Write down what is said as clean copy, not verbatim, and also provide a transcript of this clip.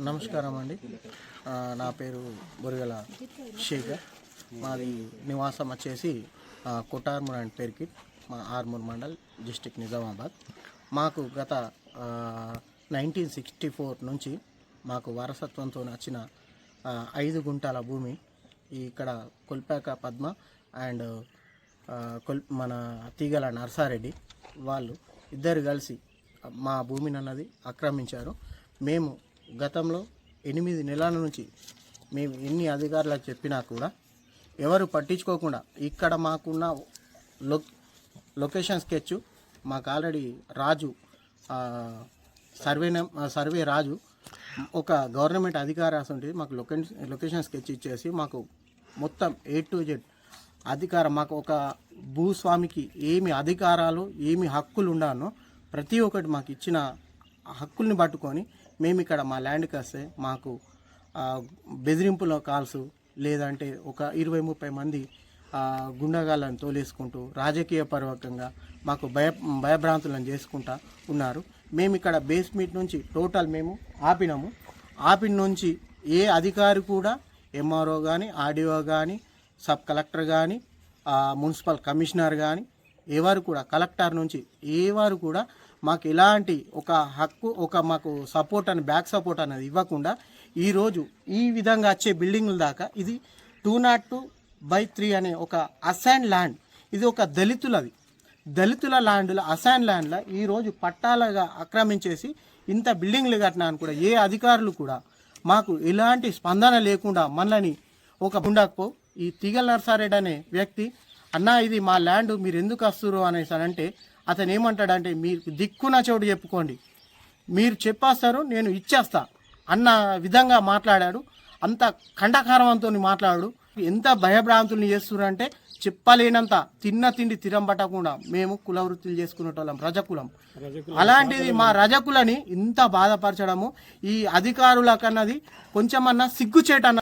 నమస్కారం అండి. నా పేరు బొరిగల శేఖర్. మాది నివాసం వచ్చేసి కొట్టార్మూర్ అండ్ పెర్కిట్, మా ఆర్మూర్ మండల్, డిస్టిక్ నిజామాబాద్. మాకు గత 1964 నుంచి మాకు వారసత్వంతో వచ్చిన 5 గుంటల భూమి ఇక్కడ కొల్పాక పద్మ అండ్ మన తీగల నర్సారెడ్డి వాళ్ళు ఇద్దరు కలిసి మా భూమిని అన్నది ఆక్రమించారు. మేము గతంలో 8 నెలల నుంచి మేము ఎన్ని అధికారులకు చెప్పినా కూడా ఎవరు పట్టించుకోకుండా ఇక్కడ మాకున్న లొకేషన్ స్కెచ్ మాకు ఆల్రెడీ రాజు సర్వే రాజు ఒక గవర్నమెంట్ అధికారి ఉంటుంది, మాకు లొకేషన్ స్కెచ్ ఇచ్చేసి మాకు మొత్తం A to Z అధికారం, మాకు ఒక భూస్వామికి ఏమి అధికారాలు ఏమి హక్కులు ఉండానో ప్రతి ఒక్కటి మాకు ఇచ్చిన హక్కుల్ని పట్టుకొని మేము ఇక్కడ మా ల్యాండ్కి వస్తే మాకు బెదిరింపుల కాల్స్, లేదంటే ఒక 20-30 మంది గుండగాళ్ళని తోలేసుకుంటూ రాజకీయ పరకంగా మాకు భయభ్రాంతులను చేసుకుంటా ఉన్నారు. మేము ఇక్కడ బేస్మెంట్ నుంచి టోటల్ మేము ఆపిన నుంచి ఏ అధికారి కూడా MRO కానీ ఆర్డీఓ కానీ సబ్ కలెక్టర్ కానీ మున్సిపల్ కమిషనర్ కానీ ఎవరు కూడా కలెక్టర్ నుంచి ఎవరు కూడా మాకు ఎలాంటి ఒక హక్కు మాకు సపోర్ట్ అని బ్యాక్ సపోర్ట్ అనేది ఇవ్వకుండా ఈరోజు ఈ విధంగా వచ్చే బిల్డింగుల దాకా ఇది 202/3 అనే ఒక అసైన్ ల్యాండ్, ఇది ఒక దళితుల ల్యాండ్లో అసైన్ ల్యాండ్లో ఈరోజు పట్టాలుగా ఆక్రమించేసి ఇంత బిల్డింగ్లు కట్టినాను కూడా ఏ అధికారులు కూడా మాకు ఎలాంటి స్పందన లేకుండా మనల్ని ఒక గుండాకు ఈ తీగల నర్సారెడ్డి అనే వ్యక్తి, అన్నా ఇది మా ల్యాండ్ మీరు ఎందుకు వస్తున్నారు అనేసి అంటే అతను ఏమంటాడంటే మీరు దిక్కున చోటు చెప్పుకోండి, మీరు చెప్పేస్తారు నేను ఇచ్చేస్తా అన్న విధంగా మాట్లాడాడు. అంత ఖండకారవంతో మాట్లాడు. ఎంత భయభ్రాంతుల్ని చేస్తున్నారంటే చెప్పలేనంత తిన్న తిండి తిరంబట్టకుండా మేము కుల వృత్తులు చేసుకునేటోళ్ళం, రజకులం. అలాంటిది మా రజకులని ఇంత బాధపరచడము ఈ అధికారులకన్నది కొంచెమన్నా సిగ్గుచేటన్న